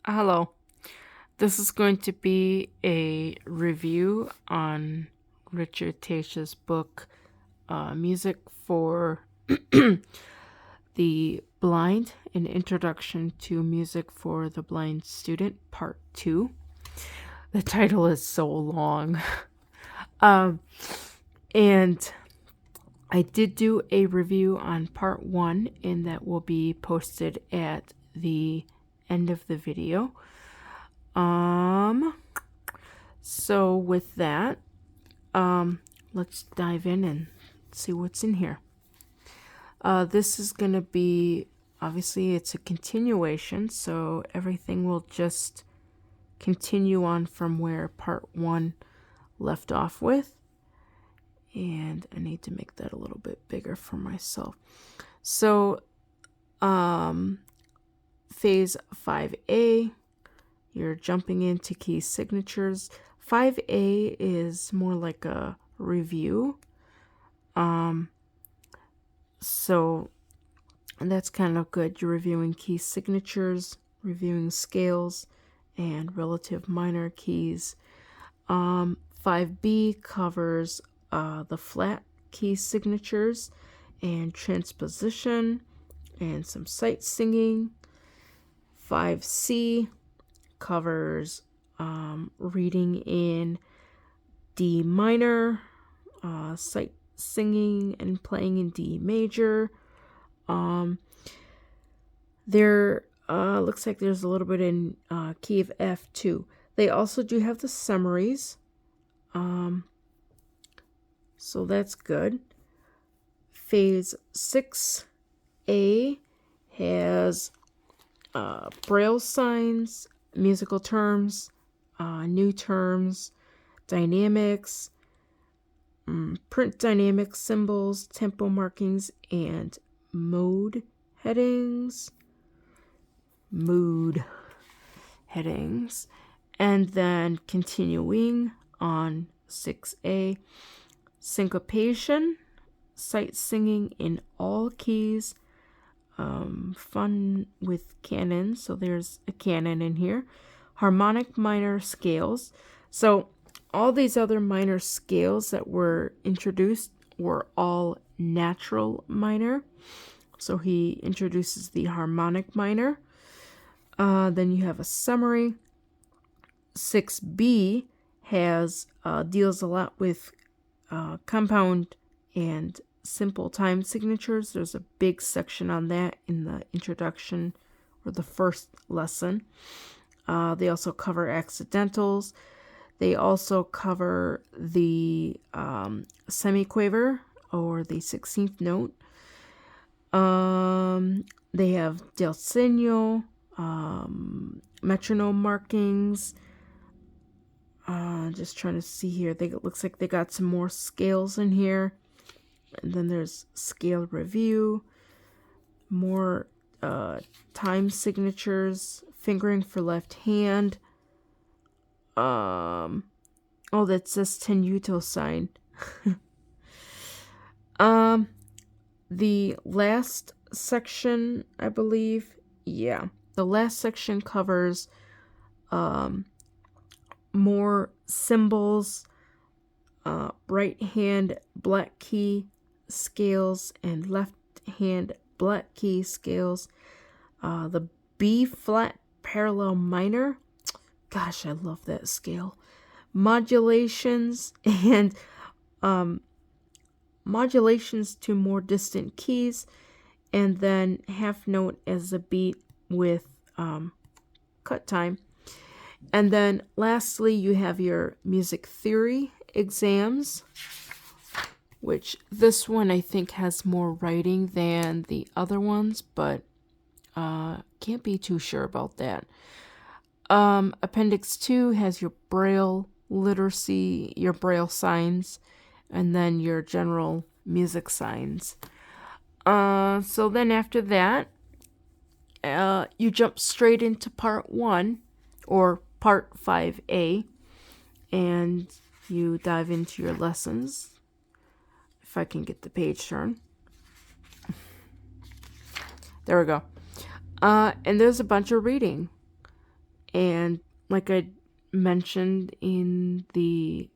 Hello. This is going to be a review on Richard Taesch's book, Music for the Blind, an Introduction to Music for the Blind Student, Part 2. The title is so long. And I did do a review on Part 1, and that will be posted at the end of the video. So with that, let's dive in and see what's in here. This is going to be, obviously it's a continuation, so everything will just continue on from where part 1 left off with. And I need to make that a little bit bigger for myself. So, phase 5A, you're jumping into key signatures. 5A is more like a review. So that's kind of good. You're reviewing key signatures, reviewing scales, and relative minor keys. 5B covers the flat key signatures and transposition and some sight singing. 5C covers reading in D minor, sight singing and playing in D major. There looks like there's a little bit in key of F too. They also do have the summaries, so that's good. Phase 6A has Braille signs, musical terms, new terms, dynamics, print dynamic symbols, tempo markings, and mood headings. And then continuing on 6A, syncopation, sight singing in all keys, fun with canon, so there's a canon in here, harmonic minor scales. So all these other minor scales that were introduced were all natural minor. So he introduces the harmonic minor. Then you have a summary. 6B has deals a lot with compound and simple time signatures. There's a big section on that in the introduction or the first lesson. They also cover accidentals. They also cover the semiquaver or the 16th note. They have del segno, metronome markings. Just trying to see here. It looks like they got some more scales in here. And then there's scale review, more time signatures, fingering for left hand. Oh, that says tenuto sign. The last section, I believe, the last section covers more symbols, right hand black key scales and left hand black key scales. The B flat parallel minor, gosh, I love that scale. Modulations and modulations to more distant keys, and then half note as a beat with cut time. And then lastly, you have your music theory exams, which this one I think has more writing than the other ones, but can't be too sure about that. Appendix 2 has your Braille literacy, your Braille signs, and then your general music signs. So then after that, you jump straight into part 1, or part 5A, and you dive into your lessons. If I can get the page turned. There we go. And there's a bunch of reading. And like I mentioned in the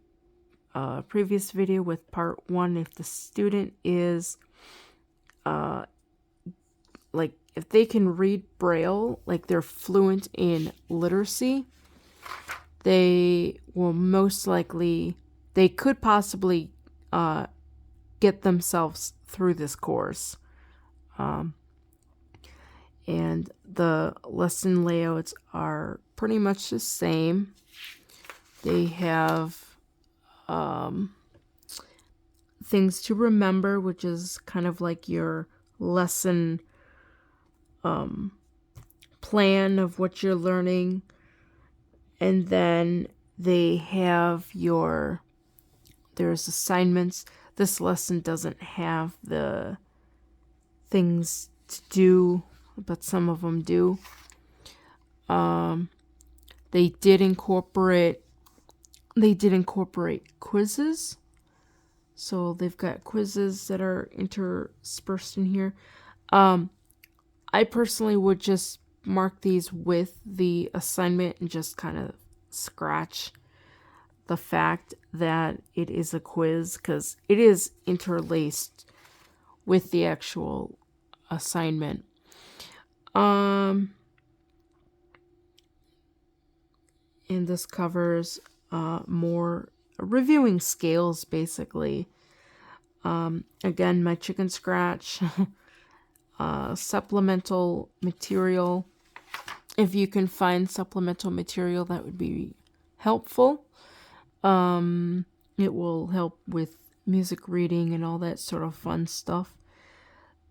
previous video with part 1, if the student is like if they can read Braille, like they're fluent in literacy, they will most likely, they could possibly get themselves through this course. And the lesson layouts are pretty much the same. They have things to remember, which is kind of like your lesson plan of what you're learning. And then they have there's assignments. This lesson doesn't have the things to do, but some of them do. They did incorporate quizzes. So they've got quizzes that are interspersed in here. I personally would just mark these with the assignment and just kind of scratch the fact that it is a quiz, because it is interlaced with the actual assignment. And this covers more reviewing scales, basically. Again, my chicken scratch, supplemental material. If you can find supplemental material, that would be helpful. It will help with music reading and all that sort of fun stuff.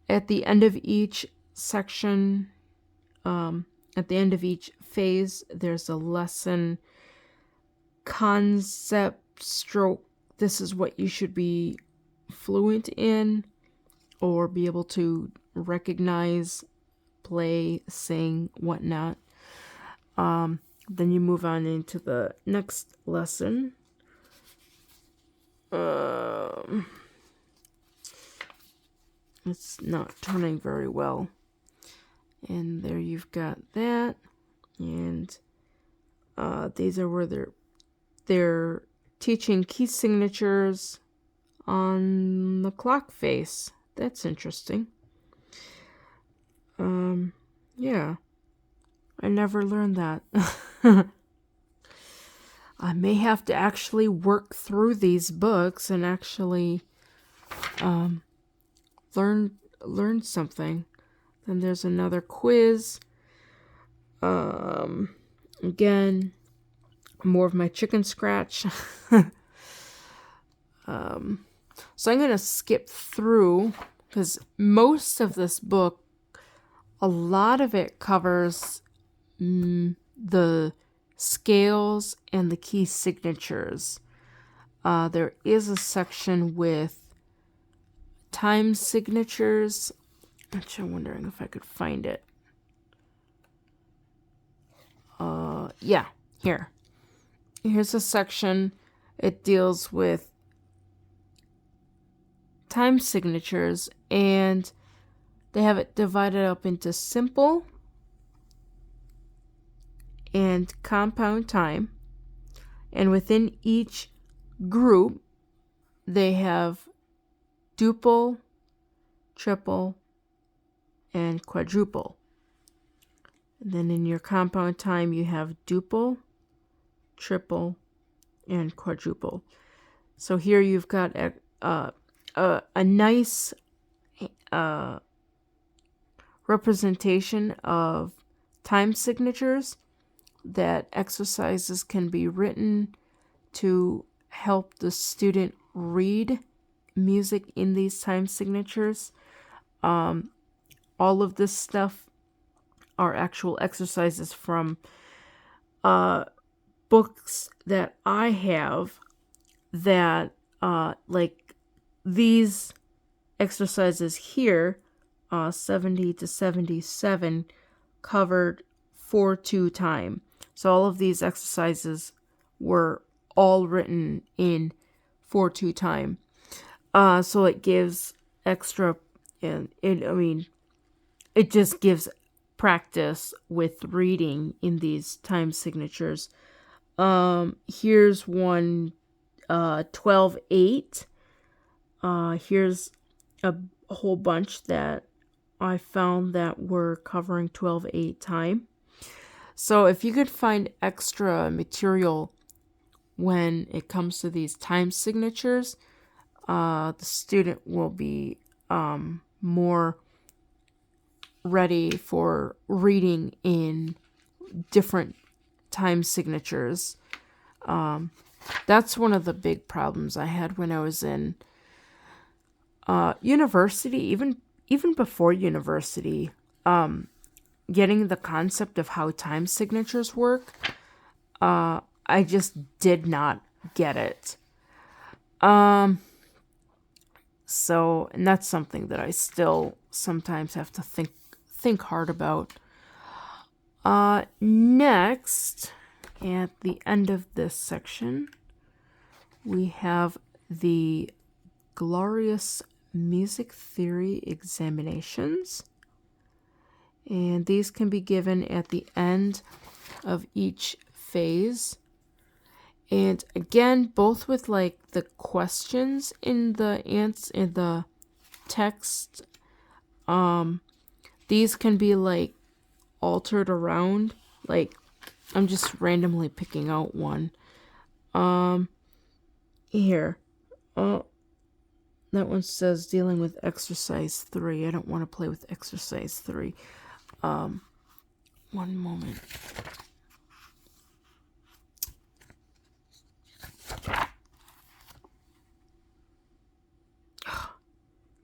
At the end of each section, at the end of each phase, there's a lesson concept stroke. This is what you should be fluent in or be able to recognize, play, sing, whatnot. Then you move on into the next lesson. It's not turning very well. And there you've got that. And these are where they're teaching key signatures on the clock face. That's interesting. Yeah. I never learned that. I may have to actually work through these books and actually learn something. Then there's another quiz. Again, more of my chicken scratch. So I'm going to skip through, because most of this book, a lot of it covers the scales and the key signatures. There is a section with time signatures, which I'm wondering if I could find it. Yeah, here. Here's a section. It deals with time signatures, and they have it divided up into simple and compound time. And within each group, they have duple, triple, and quadruple. And then in your compound time, you have duple, triple, and quadruple. So here you've got a nice representation of time signatures that exercises can be written to help the student read music in these time signatures. All of this stuff are actual exercises from books that I have that like these exercises here, 70 to 77, covered 4/2 time. So all of these exercises were all written in 4/2 time. So it gives extra, and it just gives practice with reading in these time signatures. Here's one 12/8. Here's a whole bunch that I found that were covering 12/8 time. So if you could find extra material when it comes to these time signatures, the student will be more ready for reading in different time signatures. That's one of the big problems I had when I was in university, even before university, getting the concept of how time signatures work. I just did not get it. So, and that's something that I still sometimes have to think hard about. Next, at the end of this section, we have the glorious music theory examinations. And these can be given at the end of each phase. And again, both with like the questions in the text, these can be like altered around. Like, I'm just randomly picking out one. Here. That one says dealing with exercise 3. I don't want to play with exercise 3. One moment.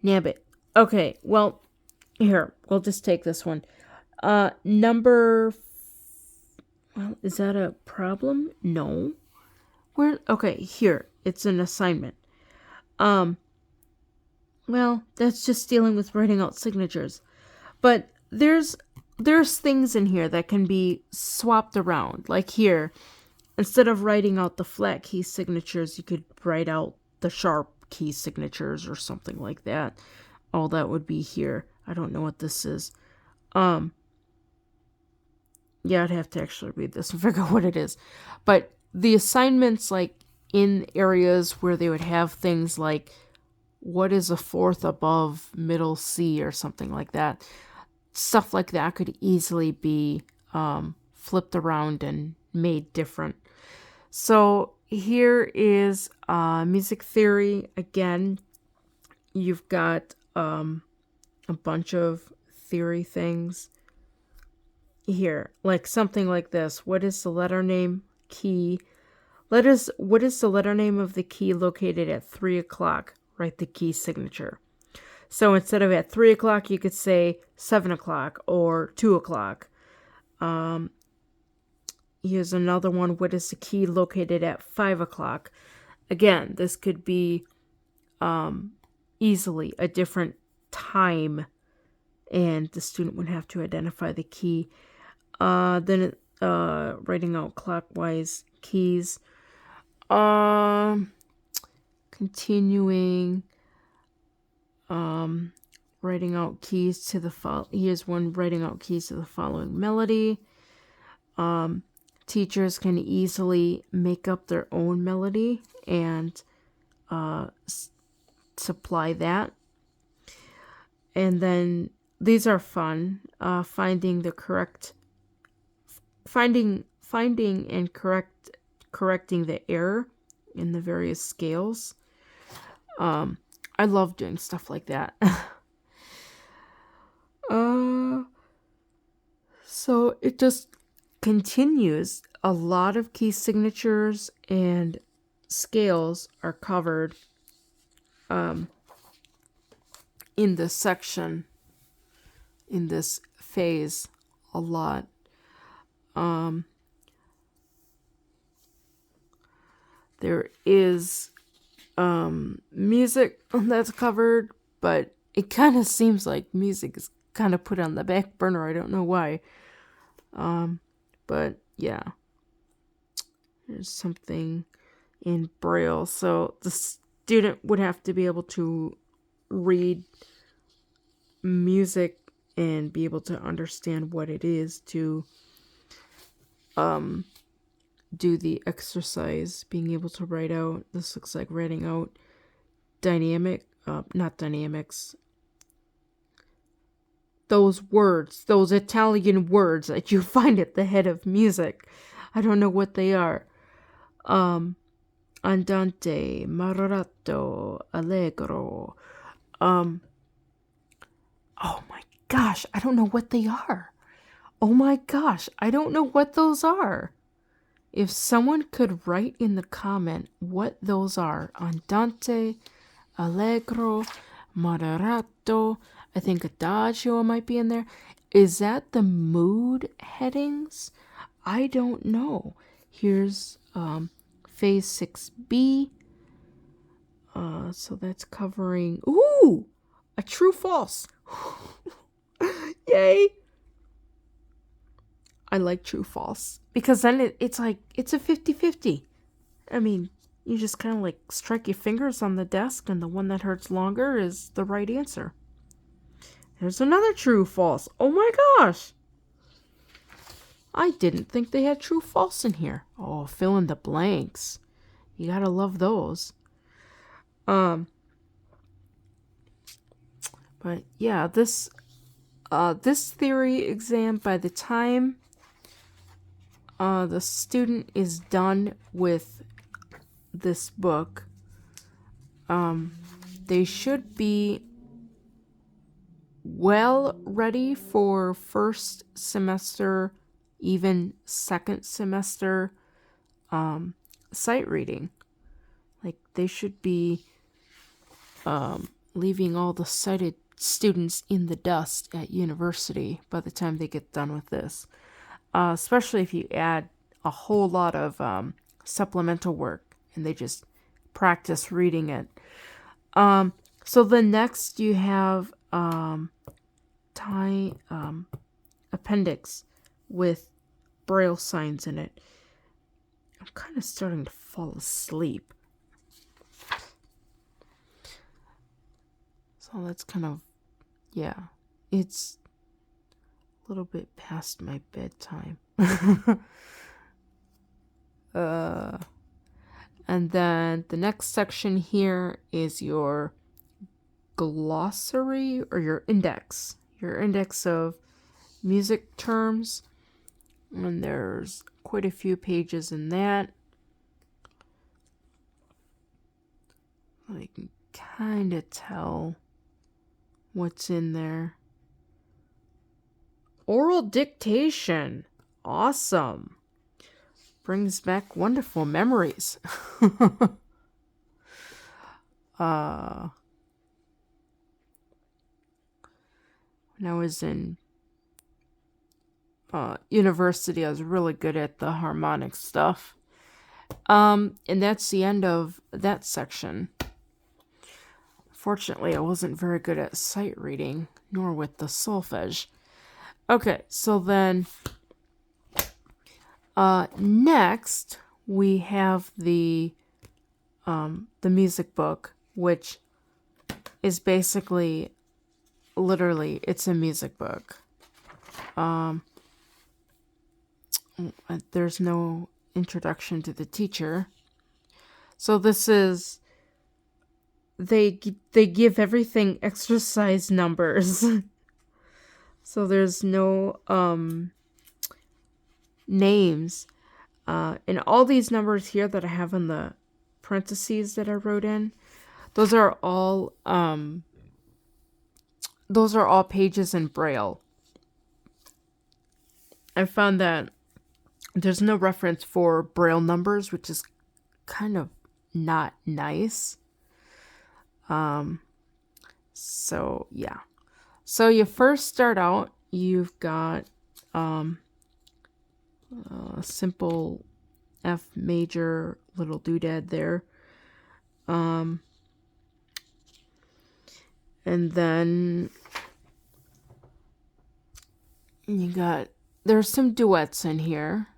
Nabbit. Okay, well, here, we'll just take this one. Well, is that a problem? No. Okay, here, it's an assignment. Well, that's just dealing with writing out signatures. But there's things in here that can be swapped around. Like here, instead of writing out the flat key signatures, you could write out the sharp key signatures or something like that. Oh, that would be here. I don't know what this is. Yeah, I'd have to actually read this and figure out what it is. But the assignments, like in areas where they would have things like, what is a fourth above middle C or something like that, stuff like that could easily be flipped around and made different. So here is music theory. Again, you've got a bunch of theory things here, like something like this. What is the letter name key? What is the letter name of the key located at 3 o'clock? Write the key signature. So instead of at 3 o'clock, you could say 7 o'clock or 2 o'clock. Here's another one. What is the key located at 5 o'clock? Again, this could be easily a different time, and the student would have to identify the key. Then writing out clockwise keys. Continuing. Writing out keys to the here's one, writing out keys to the following melody. Teachers can easily make up their own melody and supply that. And then these are fun. Finding and correcting the error in the various scales. I love doing stuff like that. So it just continues. A lot of key signatures and scales are covered in this section, in this phase, a lot. There is music that's covered, but it kind of seems like music is kind of put on the back burner. I don't know why. But yeah, there's something in Braille. So the student would have to be able to read music and be able to understand what it is to do the exercise, being able to write out. This looks like writing out not dynamics. Those words, those Italian words that you find at the head of music. I don't know what they are. Andante, modulato, Allegro. Oh my gosh, I don't know what they are. Oh my gosh, I don't know what those are. If someone could write in the comment what those are. Andante, Allegro, moderato. I think adagio might be in there. Is that the mood headings? I don't know. Here's phase 6B. So that's covering... Ooh! A true false. Yay! I like true false. Because then it's like, it's a 50-50. I mean, you just kind of like strike your fingers on the desk and the one that hurts longer is the right answer. There's another true false. Oh my gosh! I didn't think they had true false in here. Oh, fill in the blanks. You gotta love those. But yeah, this theory exam, by the time the student is done with this book, they should be well ready for first semester, even second semester sight reading. Like, they should be leaving all the sighted students in the dust at university by the time they get done with this. Especially if you add a whole lot of supplemental work and they just practice reading it. So the next you have appendix with Braille signs in it. I'm kind of starting to fall asleep. So that's kind of, yeah, it's a little bit past my bedtime. And then the next section here is your glossary or your index of music terms. And there's quite a few pages in that. I can kind of tell what's in there. Oral dictation. Awesome. Brings back wonderful memories. When I was in university, I was really good at the harmonic stuff. And that's the end of that section. Fortunately, I wasn't very good at sight reading, nor with the solfege. Okay, so then next we have the music book, which is basically, literally, it's a music book. There's no introduction to the teacher. So this is, they give everything exercise numbers. So there's no names. And all these numbers here that I have in the parentheses that I wrote in, those are all pages in Braille. I found that there's no reference for Braille numbers, which is kind of not nice. So yeah. So you first start out, you've got a simple F major little doodad there. And then there's some duets in here.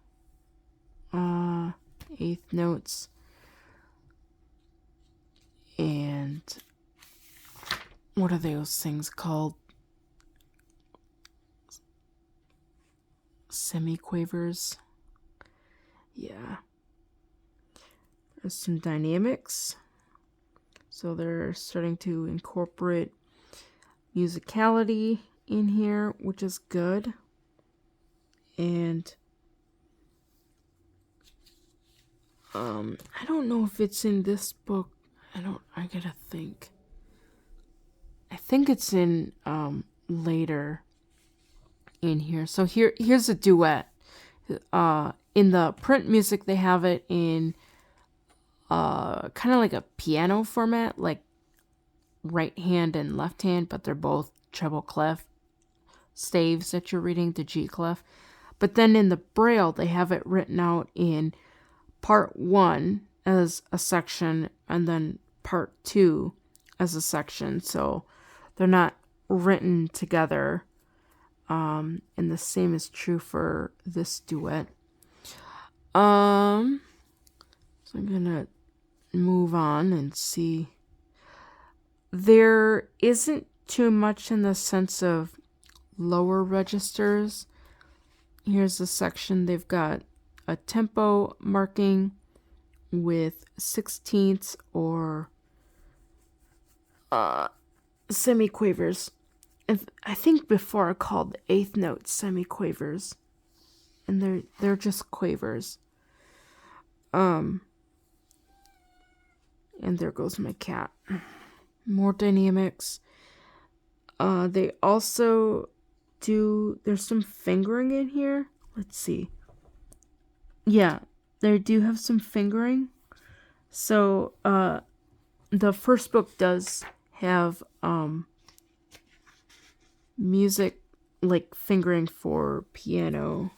Eighth notes. And what are those things called? semi-quavers. Yeah. There's some dynamics. So they're starting to incorporate musicality in here, which is good. And I don't know if it's in this book. I gotta think. I think it's in later in here. So here's a duet. In the print music they have it in kind of like a piano format, like right hand and left hand, but they're both treble clef staves that you're reading, the G clef. But then in the Braille, they have it written out in part 1 as a section and then part 2 as a section. So they're not written together. And the same is true for this duet. So I'm gonna move on and see. There isn't too much in the sense of lower registers. Here's a section. They've got a tempo marking with 16ths or semiquavers. And I think before I called the eighth note semiquavers, and they're just quavers. And there goes my cat. More dynamics. They also do, there's some fingering in here. Let's see. Yeah, they do have some fingering. So, the first book does have, music, like fingering for piano.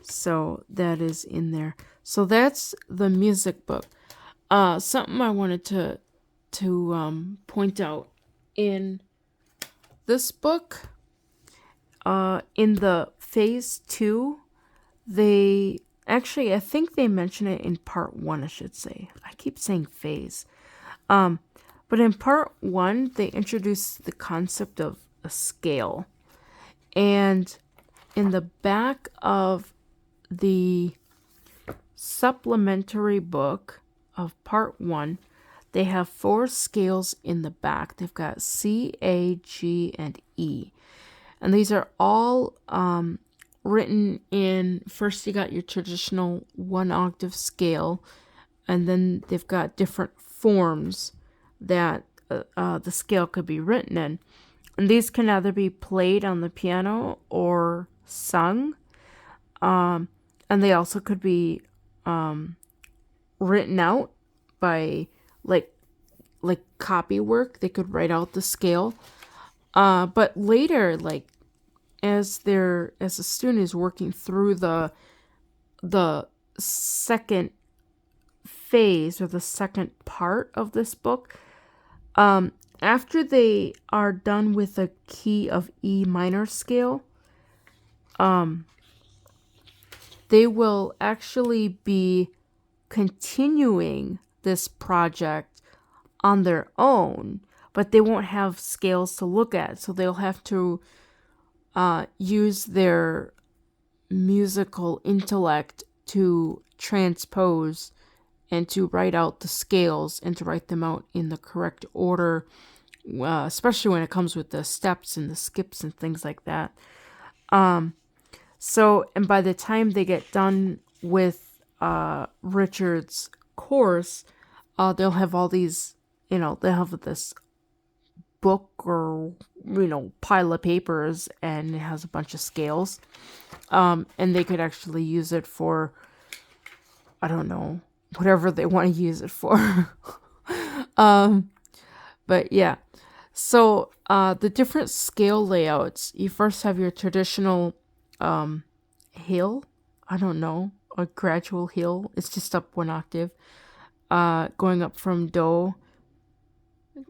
So that is in there. So that's the music book. Something I wanted to point out in this book, in the phase 2, they actually, I think they mention it in part 1, I should say. I keep saying phase. But in part 1, they introduce the concept of a scale. And in the back of the supplementary book of part 1, they have 4 scales in the back. They've got C, A, G, and E. And these are all written in, first you got your traditional 1-octave scale, and then they've got different forms that the scale could be written in. And these can either be played on the piano or sung. And they also could be written out by like copy work. They could write out the scale. But later, like as a student is working through the second phase or the second part of this book, after they are done with the key of E minor scale, they will actually be continuing this project on their own, but they won't have scales to look at. So they'll have to use their musical intellect to transpose and to write out the scales and to write them out in the correct order, especially when it comes with the steps and the skips and things like that. So, and by the time they get done with Richard's course, they'll have all these, they'll have this book or, pile of papers, and it has a bunch of scales. And they could actually use it for, I don't know, whatever they want to use it for. But yeah. So, the different scale layouts, you first have your traditional hill. I don't know, a gradual hill. It's just up 1 octave. Going up from do,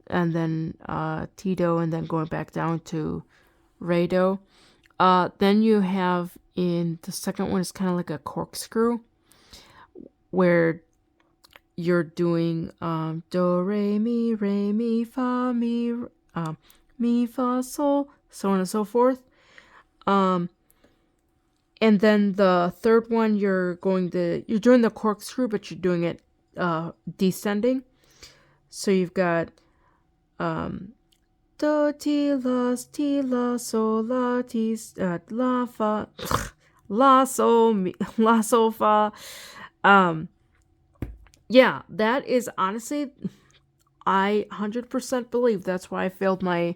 and then ti do, and then going back down to re do. Then you have in the second one is kind of like a corkscrew, where you're doing do re mi fa mi mi, fa, sol, so on and so forth. And then the third one, you're doing the corkscrew, but you're doing it descending. So you've got do, ti, la, sol, la, ti, la, fa, la, sol, mi, la, sol, fa. Yeah, that is honestly, I 100% believe that's why I failed my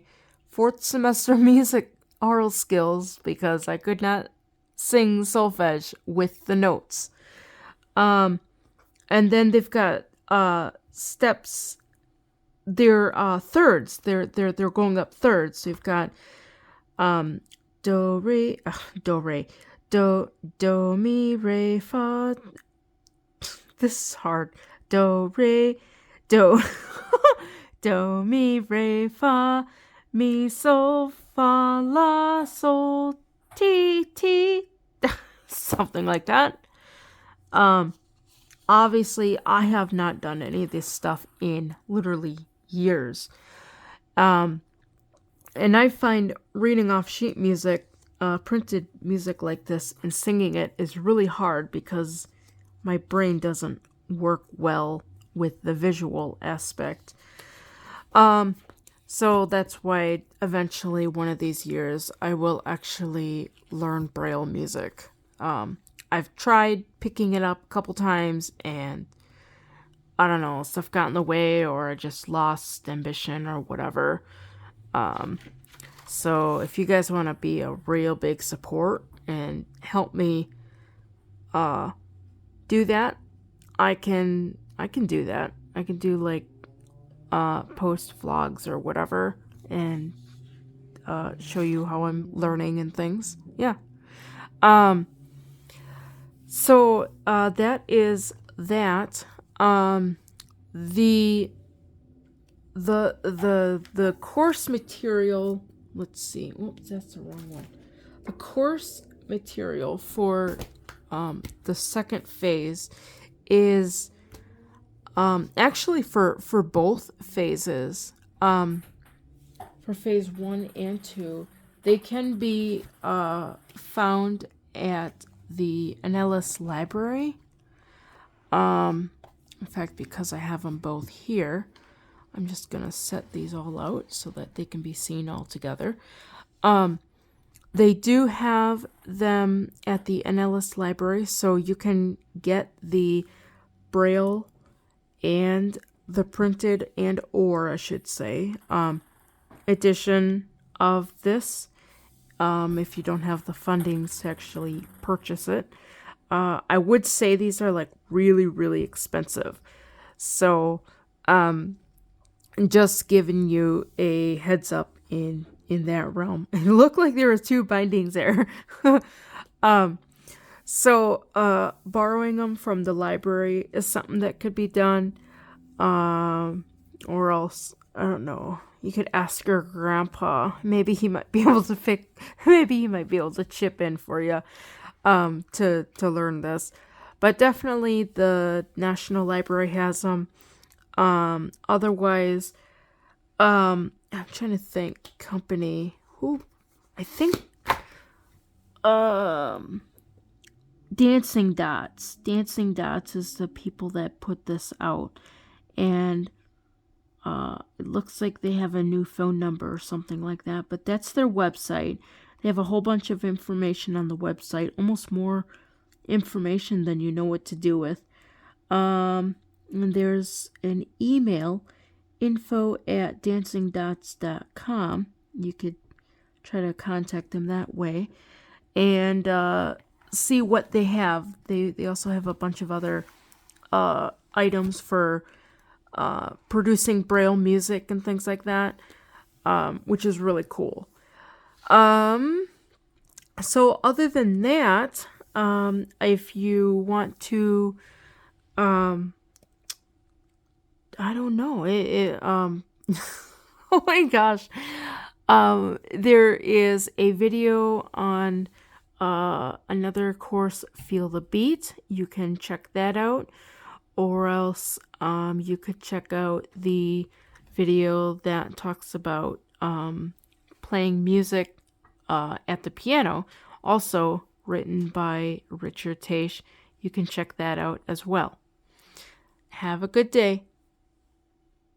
fourth semester music oral skills, because I could not sing solfege with the notes. And then they've got steps. They're thirds. They're going up thirds. So you've got do re do mi re fa. This is hard. Do re do do mi re fa mi sol fa la sol ti something like that. Obviously I have not done any of this stuff in literally years. And I find reading off sheet music, printed music like this, and singing it is really hard because my brain doesn't work well with the visual aspect. So that's why eventually one of these years I will actually learn Braille music. I've tried picking it up a couple times, and I don't know, stuff got in the way, or I just lost ambition or whatever. So if you guys want to be a real big support and help me do that, I can do that. I can do like post vlogs or whatever, and show you how I'm learning and things. Yeah. So that is that. The course material. Let's see. Oops, that's the wrong one. The course material for the second phase is actually for both phases. For phase 1 and 2, they can be found at the Annales library. In fact, because I have them both here, I'm just gonna set these all out so that they can be seen all together. They do have them at the Annales library, so you can get the Braille and the printed or I should say edition of this, if you don't have the fundings to actually purchase it. I would say these are like really, really expensive. So just giving you a heads up in that realm. It looked like there were 2 bindings there. So borrowing them from the library is something that could be done. Or else, I don't know, you could ask your grandpa. Maybe he might be able to maybe he might be able to chip in for you to learn this. But definitely the National Library has them. Otherwise, I'm trying to think, company who, I think Dancing Dots is the people that put this out, and it looks like they have a new phone number or something like that, but that's their website. They have a whole bunch of information on the website, almost more information than you know what to do with. And there's an email, info@dancingdots.com. You could try to contact them that way and see what they have. They also have a bunch of other items for producing Braille music and things like that, which is really cool. So other than that, if you want to, I don't know, oh my gosh, there is a video on another course, Feel the Beat. You can check that out, or else you could check out the video that talks about playing music at the piano, also written by Richard Taesch. You can check that out as well. Have a good day.